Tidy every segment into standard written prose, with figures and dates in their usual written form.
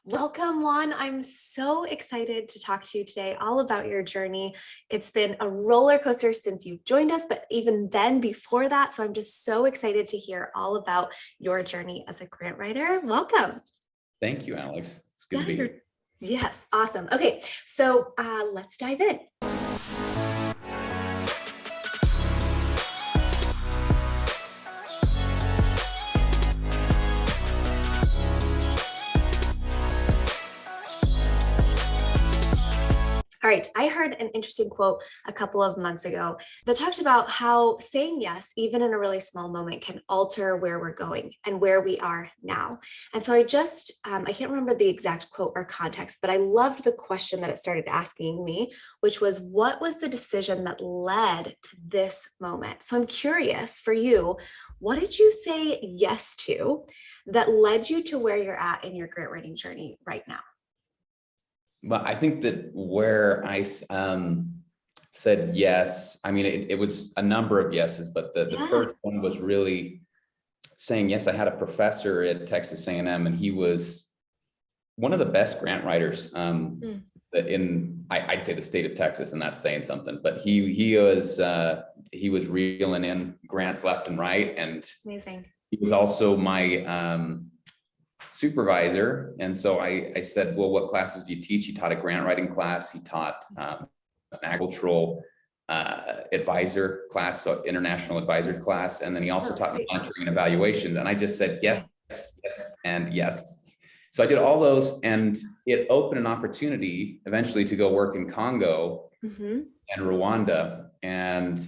Welcome, Juan. I'm so excited to talk to you today all about your journey. It's been a roller coaster since you've joined us, but even then before that. So I'm just so excited to hear all about your journey as a grant writer. Welcome. Thank you, Alex. It's good Yeah, to be you're, here. yes, awesome. Okay, so let's dive in. All right, I heard an interesting quote a couple of months ago that talked about how saying yes, even in a really small moment, can alter where we're going and where we are now. And so I can't remember the exact quote or context, but I loved the question that it started asking me, which was, what was the decision that led to this moment? So I'm curious for you, what did you say yes to that led you to where you're at in your grant writing journey right now? But I think that where I said yes, I mean, it was a number of yeses, but the Yeah. first one was really saying yes. I had a professor at Texas A&M, and he was one of the best grant writers Mm, I'd say the state of Texas, and that's saying something. But he was reeling in grants left and right, and amazing. he was also my supervisor. And so I said, well, what classes do you teach? He taught a grant writing class. He taught an agricultural advisor class, so international advisor class. And then he also Oh, taught me sweet. monitoring and evaluation. And I just said, yes, Okay. yes, and yes. So I did all those, and it opened an opportunity eventually to go work in Congo Mm-hmm. and Rwanda. And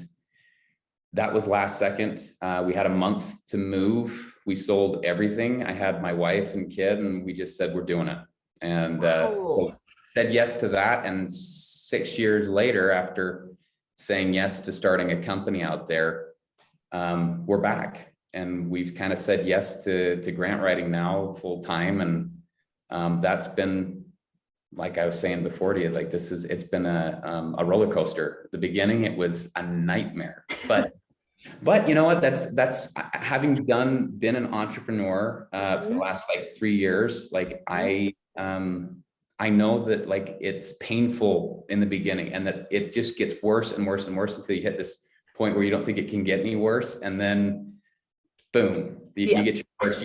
that was last second. We had a month to move. We sold everything. I had my wife and kid, and we just said, we're doing it. And so Wow. said yes to that. And 6 years later, after saying yes to starting a company out there, we're back. And we've kind of said yes to grant writing now full time. And that's been, like I was saying before to you, like it's been a roller coaster. At the beginning, it was a nightmare, but you know what? That's having been an entrepreneur for the Mhm, last like 3 years. Like mhm. I know that like it's painful in the beginning, and that it just gets worse and worse and worse until you hit this point where you don't think it can get any worse, and then boom, you Yep. get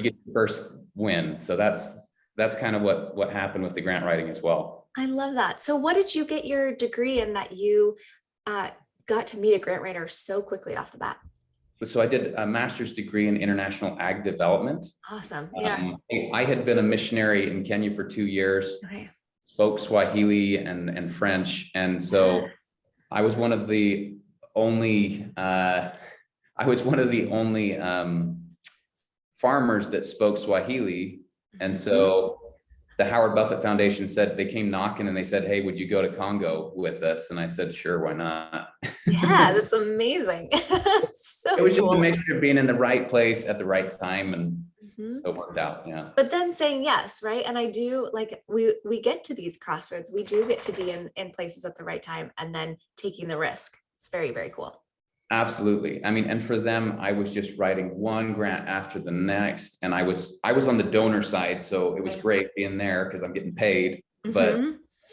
your first win. So that's kind of what happened with the grant writing as well. I love that. So what did you get your degree in that you uh, got to meet a grant writer so quickly off the bat? So I did a master's degree in international ag development. Awesome. Yeah. I had been a missionary in Kenya for 2 years, Okay. spoke Swahili and French, and Yeah. so I was one of the only farmers that spoke Swahili. And Mhm. so the Howard Buffett Foundation said, they came knocking and they said, hey, would you go to Congo with us? And I said, sure, why not? Yeah, that's amazing. It So was just a cool. mixture of being in the right place at the right time, and Mhm. so it worked out. Yeah. But then saying yes, right? And I do like we get to these crossroads. We do get to be in places at the right time and then taking the risk. It's very, very cool. Absolutely. I mean, and for them, I was just writing one grant after the next, and I was on the donor side, so it was Okay. great being there because I'm getting paid. But Hmm.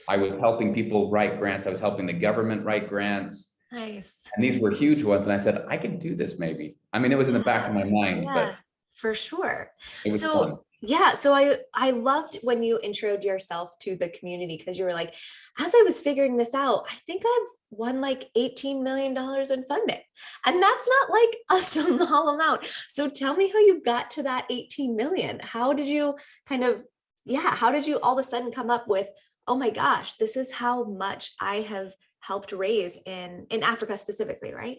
I was helping people write grants. I was helping the government write grants, Nice. and these were huge ones. And I said, I could do this maybe. I mean, it was in the back of my mind, Yeah, but for sure. it was So fun. yeah, so I loved when you introed yourself to the community because you were like, as I was figuring this out, I think I've won like $18 million in funding. And that's not like a small amount. So tell me how you got to that 18 million. How did you kind of, yeah, how did you all of a sudden come up with, oh my gosh, this is how much I have helped raise in Africa specifically, right?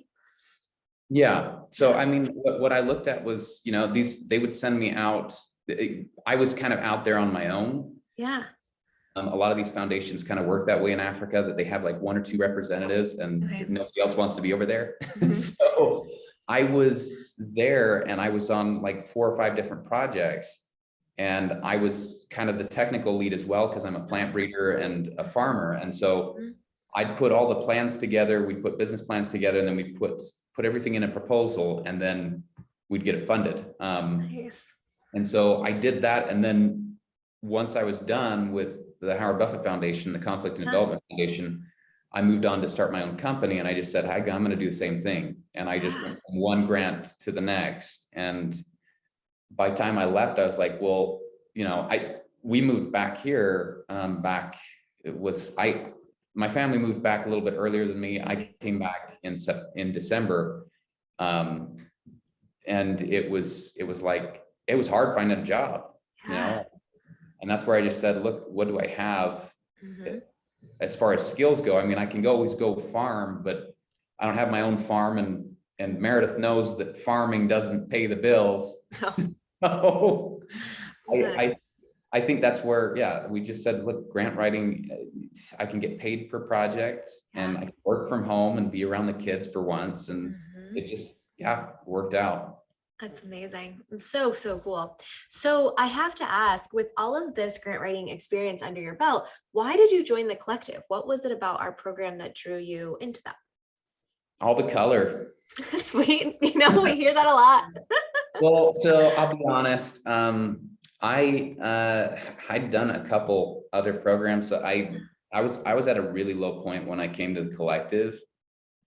Yeah. So Yeah. I mean, what I looked at was, they would send me out. I was kind of out there on my own. Yeah. A lot of these foundations kind of work that way in Africa, that they have like one or two representatives and Okay. nobody else wants to be over there. Mhm. So I was there, and I was on like 4 or 5 different projects, and I was kind of the technical lead as well because I'm a plant breeder and a farmer. And so Mhm. I'd put all the plans together, we'd put business plans together, and then we'd put everything in a proposal, and then we'd get it funded. Nice. And so I did that, and then once I was done with the Howard Buffett Foundation, the Conflict and Yeah. Development Foundation, I moved on to start my own company, and I just said, I'm going to do the same thing. And I just went from one grant to the next. And by the time I left, I was like, well, we moved back here, my family moved back a little bit earlier than me. I came back in December. And it was hard finding a job, and that's where I just said, look, what do I have? As far as skills go? I mean, I can always go farm, but I don't have my own farm, and Meredith knows that farming doesn't pay the bills. So I think that's where, we just said, look, grant writing, I can get paid per project, and I can work from home and be around the kids for once. And it just, worked out. That's amazing. It's so, so cool. So I have to ask, with all of this grant writing experience under your belt, why did you join the collective? What was it about our program that drew you into that? All the color. Sweet. We hear that a lot. Well, so I'll be honest. I'd done a couple other programs. So I was at a really low point when I came to the collective.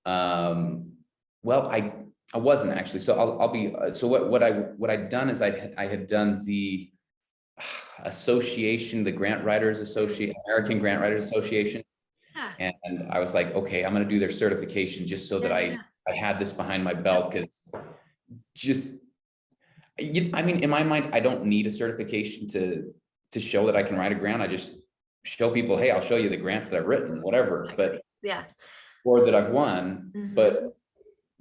Well, I wasn't actually. So I'll be. So what I'd done is I had done the association, the Grant Writers Association, American Grant Writers Association, and I was like, okay, I'm going to do their certification just so that I had this behind my belt, because I mean, in my mind, I don't need a certification to show that I can write a grant. I just show people, hey, I'll show you the grants that I've written, whatever, but or that I've won. But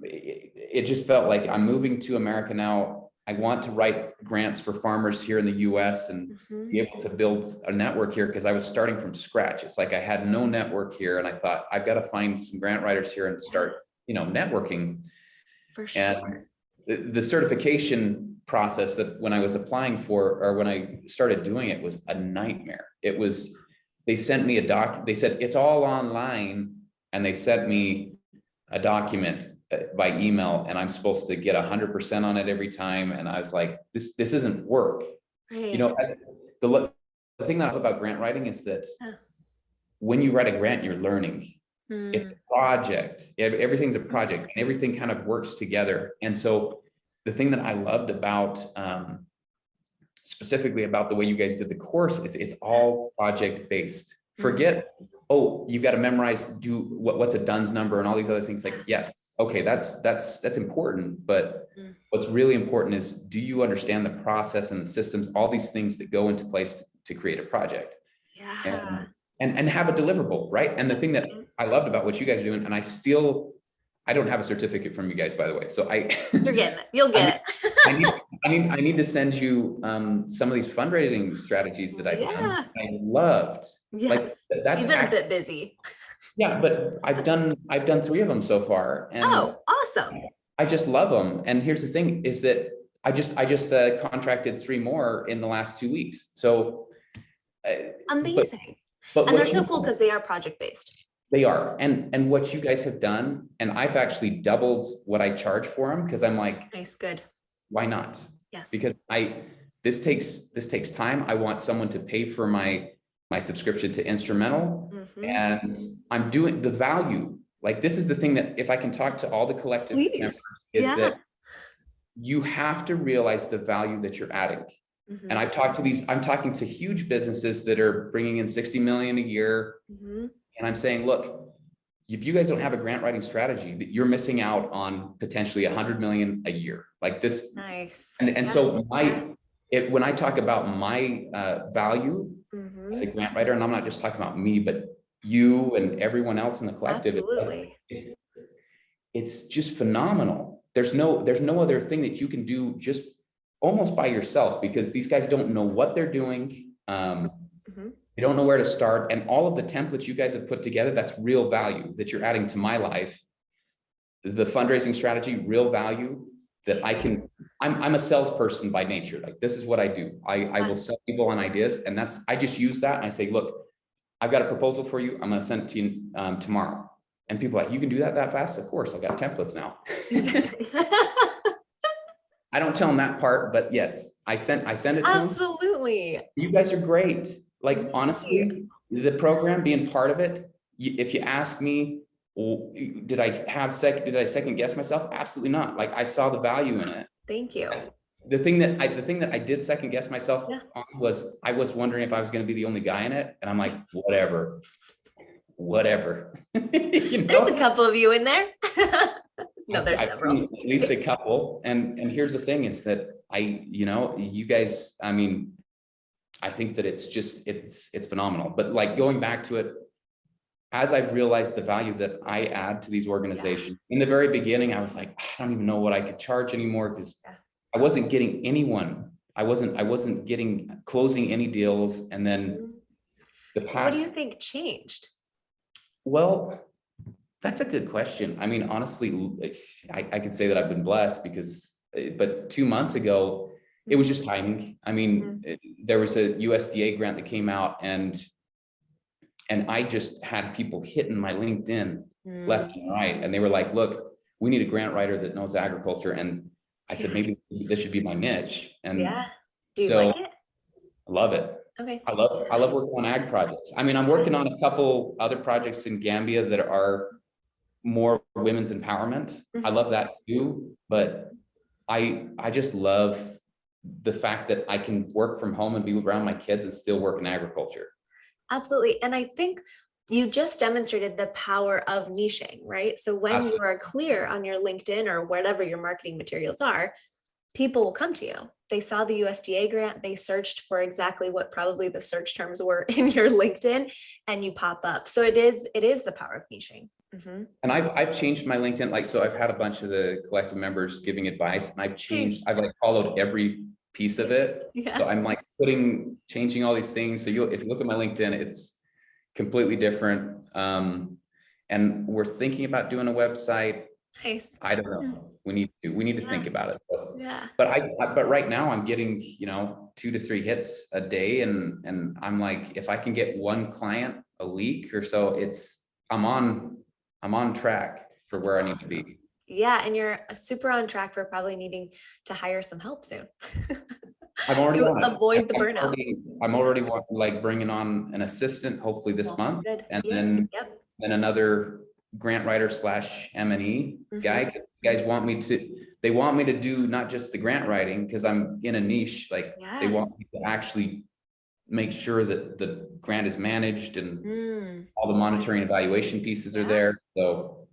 it just felt like I'm moving to America now. I want to write grants for farmers here in the US and be able to build a network here, because I was starting from scratch. It's like I had no network here, and I thought, I've got to find some grant writers here and start, networking. For sure. And the certification process that when I was applying for, or when I started doing it, was a nightmare. They sent me they said it's all online, and they sent me a document by email, and I'm supposed to get 100% on it every time. And I was like, this isn't work. Right. The thing that I love about grant writing is that when you write a grant, you're learning. It's a project. Everything's a project, and everything kind of works together. And so the thing that I loved about, specifically about the way you guys did the course, is it's all project based. Forget, you got to memorize, what's a DUNS number and all these other things. Like, yes, okay, that's important. But what's really important is, do you understand the process and the systems, all these things that go into place to create a project? And have a deliverable, right? And the thing that I loved about what you guys are doing, and I don't have a certificate from you guys, by the way. So you're getting it. You'll get it. I need to send you some of these fundraising strategies that I've done. I loved. Like, that's You've been a bit busy. Yeah, but I've done 3 of them so far. And awesome. I just love them. And here's the thing, is that I just contracted 3 more in the last 2 weeks. So amazing. But and they're so cool because they are project based. They are. And what you guys have done, and I've actually doubled what I charge for them, because I'm like, nice, good. Why not? Yes. Because this takes time. I want someone to pay for my subscription to Instrumental, and I'm doing the value. Like, this is the thing that, if I can talk to all the collective members, is that you have to realize the value that you're adding. And I'm talking to huge businesses that are bringing in 60 million a year. And I'm saying, look, if you guys don't have a grant writing strategy, that you're missing out on potentially 100 million a year. Like this. Nice. And so when I talk about my value as a grant writer, and I'm not just talking about me, but you and everyone else in the collective, it's just phenomenal. There's no other thing that you can do just almost by yourself, because these guys don't know what they're doing. They don't know where to start. And all of the templates you guys have put together, that's real value that you're adding to my life. The fundraising strategy, real value that I'm a salesperson by nature. Like, this is what I do. I will sell people on ideas, and I just use that. And I say, look, I've got a proposal for you. I'm going to send it to you tomorrow. And people are like, you can do that fast? Of course, I've got templates now. I don't tell them that part, but yes, I sent it to them. Absolutely. You guys are great. Like, Thank honestly, you. the program, being part of it, if you ask me, did I second guess myself? Absolutely not. Like, I saw the value in it. Thank you. The thing that I did second guess myself on was I was wondering if I was going to be the only guy in it. And I'm like, whatever. You There's a know? couple of you in there. No, there's I've several. seen at least a couple. And here's the thing is that you guys, I mean, I think that it's phenomenal. But like, going back to it, as I've realized the value that I add to these organizations, in the very beginning, I was like, I don't even know what I could charge anymore, because I wasn't getting anyone. I wasn't getting closing any deals. And then the So what do you past, think changed? well, that's a good question. I mean, honestly, I can say that I've been blessed because, but 2 months ago, it was just timing. I mean, there was a USDA grant that came out, and I just had people hitting my LinkedIn left and right. And they were like, look, we need a grant writer that knows agriculture. And I said, maybe this should be my niche. And Yeah. Do you so like it? I love it. Okay. I love working on ag projects. I mean, I'm working on a couple other projects in Gambia that are more women's empowerment. I love that too. But I just love the fact that I can work from home and be around my kids and still work in agriculture. Absolutely. And I think you just demonstrated the power of niching, right? So when Absolutely. you are clear on your LinkedIn or whatever your marketing materials are, people will come to you. They saw the USDA grant, they searched for exactly what probably the search terms were in your LinkedIn, and you pop up. So it is the power of niching. And I've changed my LinkedIn. Like, so I've had a bunch of the collective members giving advice, and I've like followed every piece of it. Yeah. So I'm like changing all these things. So if you look at my LinkedIn, it's completely different. And we're thinking about doing a website. Nice. I don't know. We need to Yeah. think about it. So, Yeah. but right now I'm getting, 2 to 3 hits a day. And I'm like, if I can get one client a week or so, I'm on track for where I need to be. Yeah. And you're super on track for probably needing to hire some help soon. I'm already to on it. avoid the burnout. I'm already like bringing on an assistant, hopefully this month. Good. And Yeah. then Yep. another grant writer / M&E guy. 'Cause guys they want me to do not just the grant writing, because I'm in a niche. Like, they want me to actually make sure that the grant is managed and all the monitoring and evaluation pieces are there. So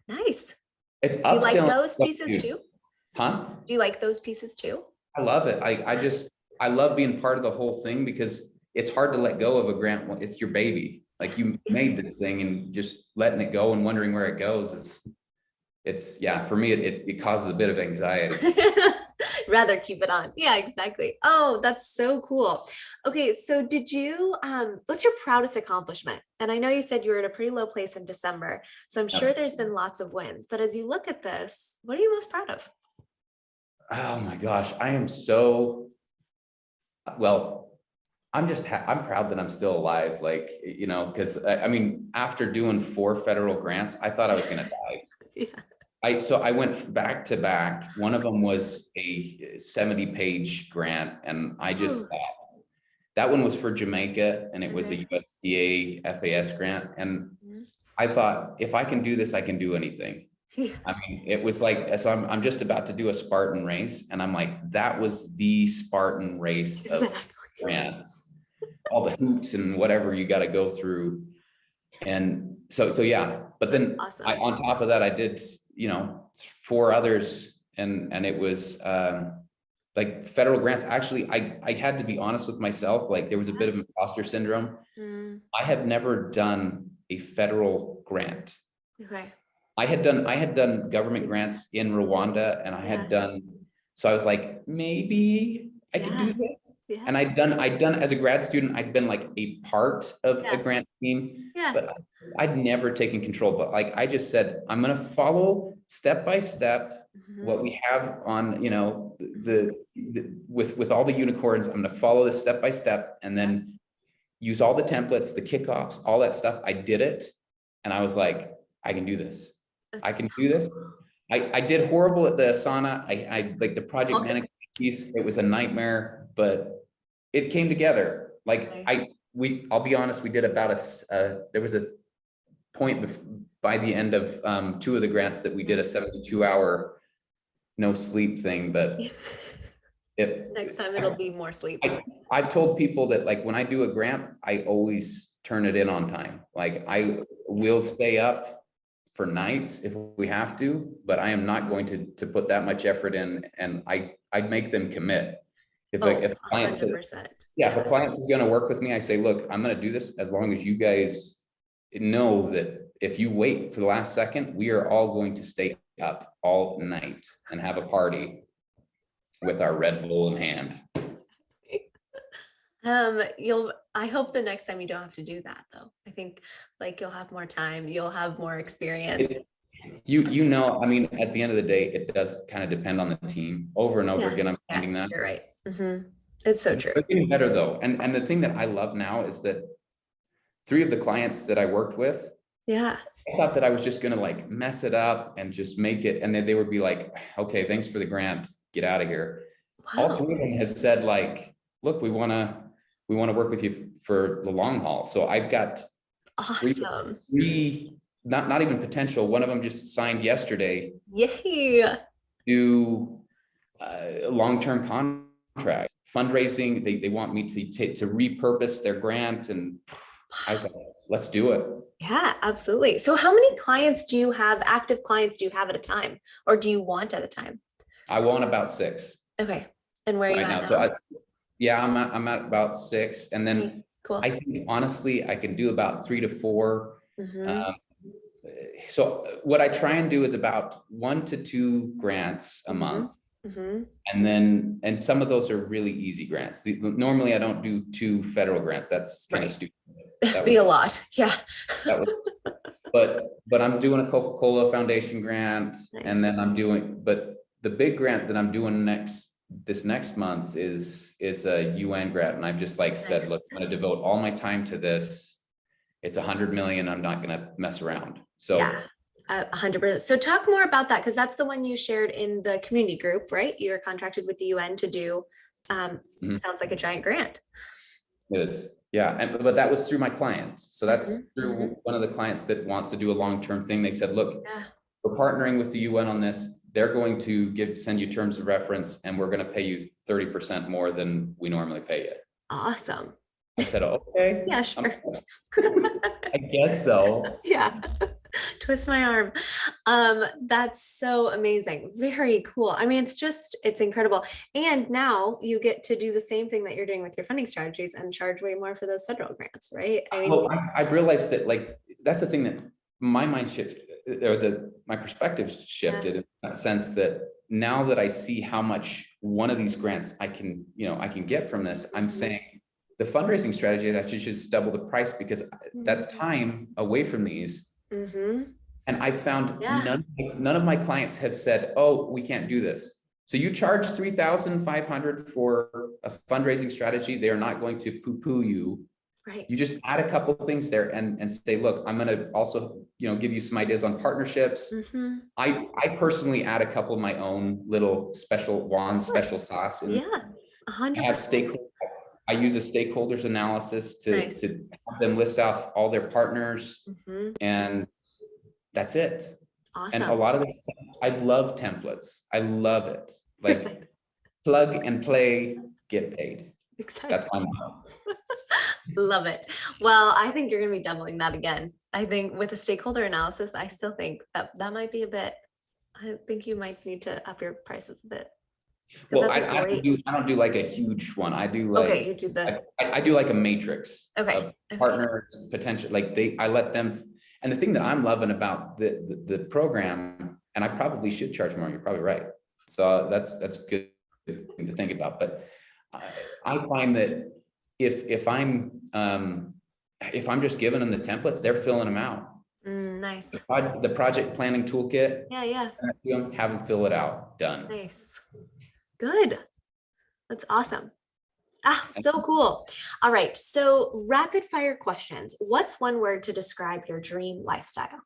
nice. it's Do you like upselling. those pieces too? Huh? Do you like those pieces too? I love it. I love being part of the whole thing, because it's hard to let go of a grant. It's your baby. Like, you made this thing, and just letting it go and wondering where it goes for me, it causes a bit of anxiety. Rather keep it on. Yeah, exactly. Oh, that's so cool. Okay, so what's your proudest accomplishment? And I know you said you were at a pretty low place in December, so I'm sure there's been lots of wins, but as you look at this, what are you most proud of? Oh my gosh, I am so, well, I'm proud that I'm still alive. Like, because I mean, after doing 4 federal grants, I thought I was going to die. Yeah. So I went back to back. One of them was a 70-page grant, and I just thought that one was for Jamaica, and it was a USDA FAS grant. And I thought, if I can do this, I can do anything. Yeah. I mean, it was like, so I'm just about to do a Spartan race, and I'm like, that was the Spartan race of grants, all the hoops and whatever you got to go through. And so yeah, but then awesome. on top of that, I did, 4 others, and it was like federal grants. Actually, I had to be honest with myself. Like, there was a bit of imposter syndrome. I have never done a federal grant. Okay. I had done government grants in Rwanda, and I had done, so I was like, maybe I could do this. Yeah. And I'd done as a grad student, I'd been like a part of a grant team, but I'd never taken control. But like, I just said, I'm going to follow step by step what we have on, with all the unicorns. I'm going to follow this step by step, and then use all the templates, the kickoffs, all that stuff. I did it, and I was like, I can do this. I can do this. I did horrible at the Asana. I like the project Okay. management piece. It was a nightmare, but it came together. Like Nice. I'll be honest, we did about there was a point by the end of two of the grants that we did a 72-hour no sleep thing, but Next time it'll be more sleep. I've told people that like when I do a grant, I always turn it in on time. Like I will stay up for nights if we have to, but I am not going to put that much effort in, and I'd make them commit. If a client says, 100%. yeah, if a client is going to work with me, I say, look, I'm going to do this as long as you guys know that if you wait for the last second, we are all going to stay up all night and have a party with our Red Bull in hand. I hope the next time you don't have to do that though. I think like you'll have more time, you'll have more experience. You know, I mean, at the end of the day, it does kind of depend on the team. Over and over again, I'm finding that. You're right. It's so true. They're getting better though. And the thing that I love now is that 3 of the clients that I worked with, Yeah. I thought that I was just gonna like mess it up and just make it, and then they would be like, okay, thanks for the grant, get out of here. All 3 of them have said like, look, we wanna work with you for the long haul. So I've got awesome. three not even potential. One of them just signed yesterday. Yay. Do a long-term contract fundraising. They want me to repurpose their grant, and I was like, let's do it. Yeah, absolutely. So how many clients do you have, active clients do you have at a time, or do you want at a time? I want about 6. Okay. And where are you right at now? now? So yeah, I'm at about 6, and then Okay, cool. I think honestly I can do about 3 to 4. So what I try and do is about 1 to 2 grants a month. And some of those are really easy grants. Normally I don't do 2 federal grants. That's kind of stupid. That'd be a lot. Yeah. But I'm doing a Coca-Cola Foundation grant, and then but the big grant that I'm doing this next month is a UN grant. And I've just like said, look, I'm going to devote all my time to this. It's 100 million. I'm not going to mess around. So yeah, 100%. So talk more about that, because that's the one you shared in the community group, right? You're contracted with the UN to do. Sounds like a giant grant. It is. Yeah. But that was through my client. So that's through one of the clients that wants to do a long-term thing. They said, look, we're partnering with the UN on this. They're going to send you terms of reference, and we're going to pay you 30% more than we normally pay you. Awesome. I said, okay. Yeah, sure. I guess so. Yeah. Twist my arm. That's so amazing. Very cool. I mean, it's incredible. And now you get to do the same thing that you're doing with your funding strategies and charge way more for those federal grants, right? I mean, well, I've realized that like, that's the thing that my mind shifted, or my perspective shifted in that sense, that now that I see how much one of these grants I can get from this, I'm saying the fundraising strategy actually should just double the price, because that's time away from these. And I found none of my clients have said, oh, we can't do this. So you charge $3,500 for a fundraising strategy. They are not going to poo-poo you. Right. You just add a couple of things there and say, look, I'm going to also, give you some ideas on partnerships. I personally add a couple of my own little special sauce. And 100%. I use a stakeholders analysis to have them list off all their partners, and that's it. Awesome. And a lot of this, I love templates. I love it. Like plug and play, get paid. Exactly. That's my motto. Love it. Well, I think you're going to be doubling that again. I think with a stakeholder analysis, I still think that might be I think you might need to up your prices a bit. Well, I don't do like a huge one. I do like, you do I do like a matrix of partners, potential, like I let them. And the thing that I'm loving about the program, and I probably should charge more, you're probably right. So that's good thing to think about. But I find that if I'm just giving them the templates, they're filling them out. Nice. The project planning toolkit. Yeah. Have them fill it out. Done. Nice. Good. That's awesome. So cool. All right. So rapid fire questions. What's one word to describe your dream lifestyle?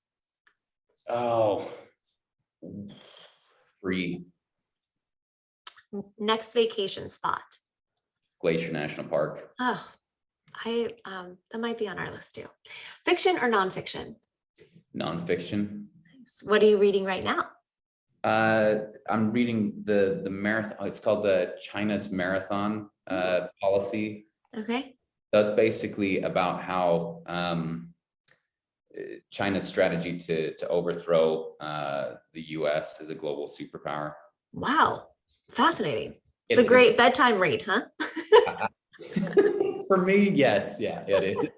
Oh, free. Next vacation spot. Glacier National Park. Oh, that might be on our list too. Fiction or nonfiction? Nonfiction. What are you reading right now? I'm reading the marathon. It's called the China's Marathon Policy. Okay. That's basically about how China's strategy to overthrow the US as a global superpower. Wow. Fascinating. It's It's a great bedtime read, huh? For me, yes. Yeah, it is.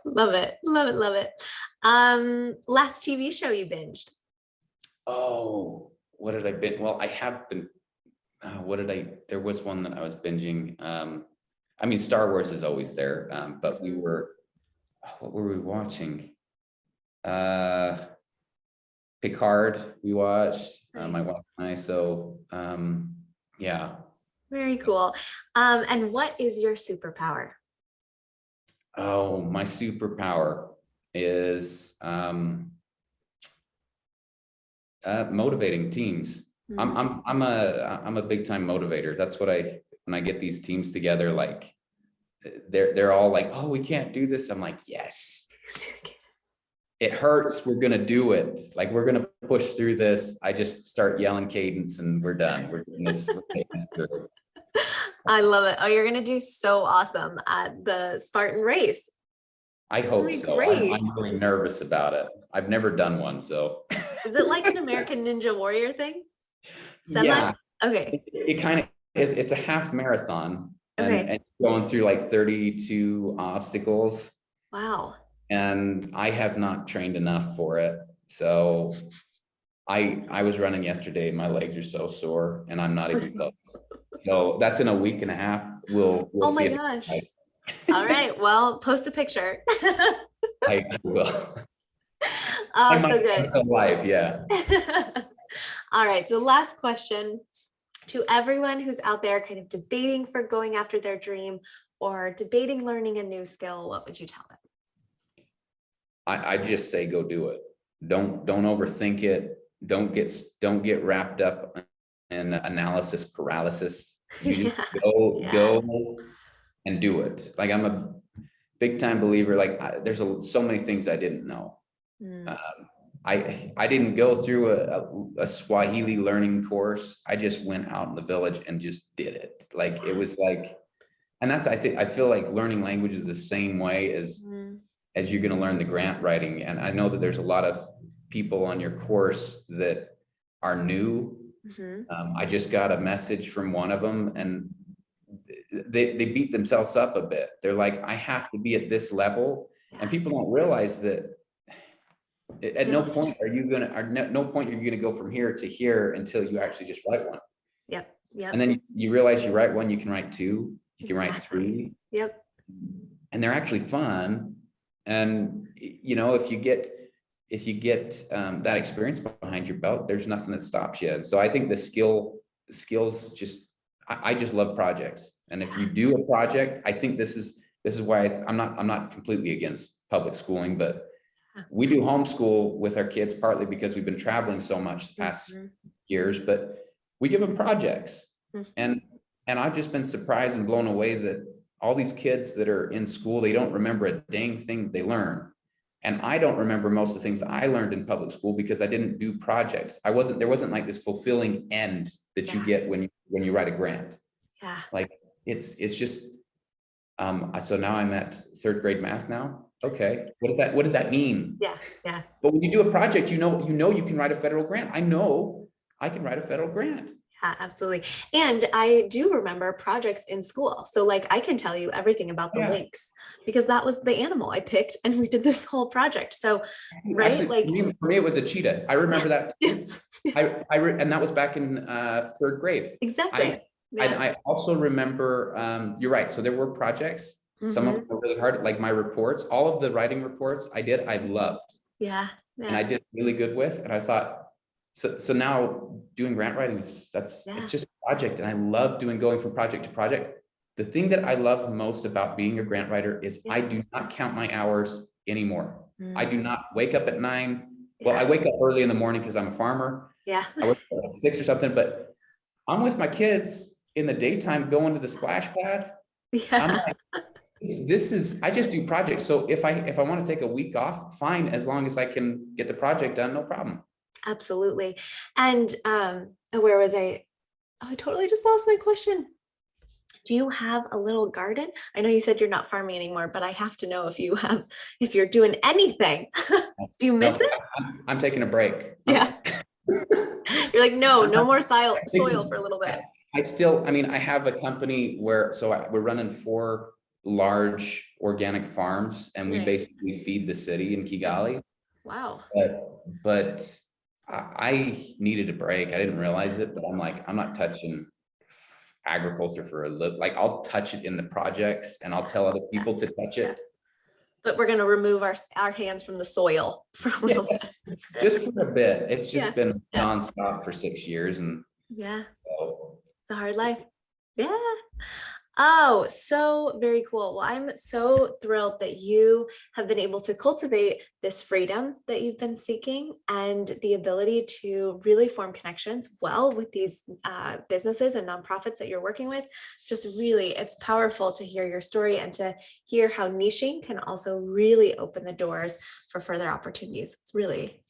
Love it. Love it. Love it. Last TV show you binged? Oh, what did I binge? Well, I have been, there was one that I was binging. I mean, Star Wars is always there, but what were we watching? Picard, we watched, my Nice. wife and I, so, yeah. Very cool. And what is your superpower? Oh, my superpower is, motivating teams. I'm a big time motivator. That's what when I get these teams together, like they're all like, oh, we can't do this. I'm like, yes, it hurts. We're going to do it. Like, we're going to push through this. I just start yelling cadence and we're done. We're doing this. We're taking this through. I love it. Oh, you're going to do so awesome at the Spartan race. I hope That'd be so. great. I'm really nervous about it. I've never done one, so. Is it like an American Ninja Warrior thing? Yeah, Okay. it kind of is. It's a half marathon Okay. and going through like 32 obstacles. Wow. And I have not trained enough for it. So I was running yesterday, my legs are so sore and I'm not even close. So that's in a week and a half. We'll Oh see my if gosh. All right. Well, post a picture. I will. Oh, I so might good. come to life, yeah. All right. So last question to everyone who's out there kind of debating for going after their dream or debating learning a new skill, what would you tell them? I just say go do it. Don't overthink it. Don't get wrapped up in analysis paralysis. You just go and do it. Like, I'm a big time believer. Like, there's so many things I didn't know. I didn't go through a Swahili learning course. I just went out in the village and just did it. Like, it was like, and I feel like learning language is the same way as you're going to learn the grant writing. And I know that there's a lot of people on your course that are new. I just got a message from one of them and they beat themselves up a bit. They're like, I have to be at this level. And people don't realize that at no point are you going to go from here to here until you actually just write one. Yep. And then you realize you write one, you can write two, you can write three. Yep. And they're actually fun. And, you know, if you get that experience behind your belt, there's nothing that stops you. And so I think the skills I just love projects. And if you do a project, I think this is why I'm not completely against public schooling, but we do homeschool with our kids partly because we've been traveling so much the past years, but we give them projects. And I've just been surprised and blown away that all these kids that are in school, they don't remember a dang thing they learn. And I don't remember most of the things I learned in public school because I didn't do projects. There wasn't like this fulfilling end that you get when you write a grant. Yeah. Like it's just, so now I'm at third grade math now. Okay. What does that mean? Yeah. Yeah. But when you do a project, you know, you can write a federal grant. I know I can write a federal grant. Yeah, absolutely. And I do remember projects in school. So like I can tell you everything about the lynx because that was the animal I picked and we did this whole project. So, right. Actually, like for me, it was a cheetah. I remember that. Yes. And that was back in third grade. Exactly. I also remember, you're right. So there were projects. Some of them were really hard. Like my reports, all of the writing reports I loved. Yeah. And I did really good with, and I thought, so now doing grant writing it's just a project. And I love going from project to project. The thing that I love most about being a grant writer is I do not count my hours anymore. I do not wake up at 9 Well, I Yeah. wake up early in the morning because I'm a farmer. Yeah. I wake up at 6 or something, but I'm with my kids in the daytime going to the splash pad. I'm Yeah. like, this is, I just do projects. So if I want to take a week off, fine, as long as I can get the project done, no problem. Absolutely. And where was I? Oh, I totally just lost my question. Do you have a little garden? I know you said you're not farming anymore, but I have to know if you're doing anything. Do you miss No, it? I'm taking a break. Yeah. You're like, no, no more soil for a little bit. I still, I mean, I have a company where, we're running 4 large organic farms and we Nice. basically feed the city in Kigali. Wow. But I needed a break. I didn't realize it, but I'm like, I'm not touching agriculture for a little, like I'll touch it in the projects and I'll tell other Yeah. people to touch Yeah. it. But we're going to remove our hands from the soil for a little bit. Just for a bit. It's just Yeah. been Yeah. nonstop for 6 years. And Yeah. so, It's a hard life. Yeah. Oh, so very cool. Well, I'm so thrilled that you have been able to cultivate this freedom that you've been seeking and the ability to really form connections well with these businesses and nonprofits that you're working with. It's just really, it's powerful to hear your story and to hear how niching can also really open the doors for further opportunities. It's really,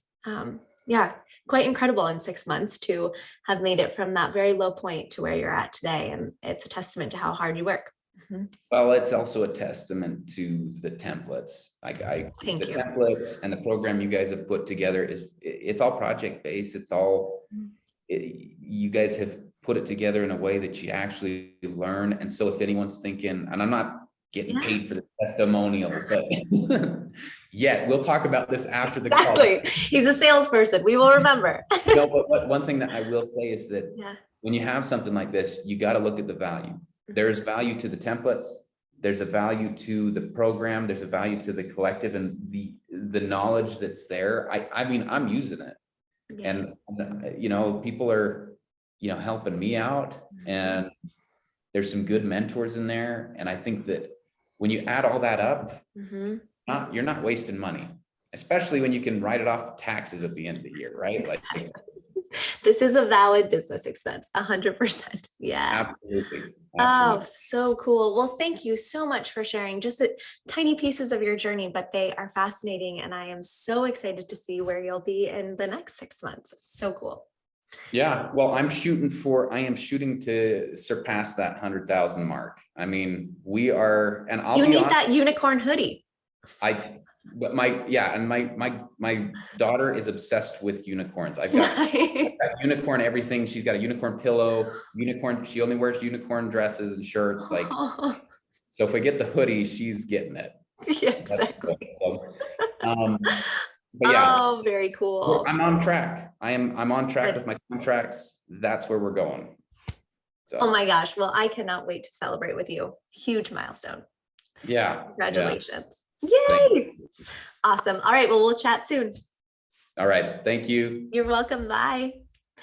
yeah, quite incredible in 6 months to have made it from that very low point to where you're at today. And it's a testament to how hard you work. Mhm. well, it's also a testament to the templates. Thank The you. templates and the program you guys have put together it's all project based. It's all, you guys have put it together in a way that you actually learn. And so if anyone's thinking, and I'm not getting Yeah, paid for the testimonial, but yeah, we'll talk about this after the call. exactly. He's a salesperson. We will remember. No, but one thing that I will say is that Yeah. when you have something like this, you got to look at the value. There's value to the templates. There's a value to the program. There's a value to the collective and the knowledge that's there. I mean, I'm using it, Yeah. and people are, helping me out, and there's some good mentors in there. And I think that when you add all that up, Mhm. you're not wasting money, especially when you can write it off taxes at the end of the year, right? Like, This is a valid business expense, 100%. Yeah. absolutely, Oh, absolutely. so cool. Well, thank you so much for sharing just the tiny pieces of your journey, but they are fascinating. And I am so excited to see where you'll be in the next 6 months. It's so cool. Yeah, well, I am shooting to surpass that 100,000 mark. I mean, we are, and I'll You be need honest, that unicorn hoodie. but my daughter is obsessed with unicorns. I've got Nice. unicorn everything. She's got a unicorn pillow, unicorn. She only wears unicorn dresses and shirts. Like, Oh, so if we get the hoodie, she's getting it. yeah, That's exactly. good. So, but yeah, Oh, very cool. I'm on track. I'm on track with Good. my contracts. That's where we're going. Oh So my gosh. Well, I cannot wait to celebrate with you. Huge milestone. yeah. Congratulations. Thank you. Yay. Awesome. All right. Well, we'll chat soon. All right. Thank you. You're welcome. Bye.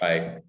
Bye.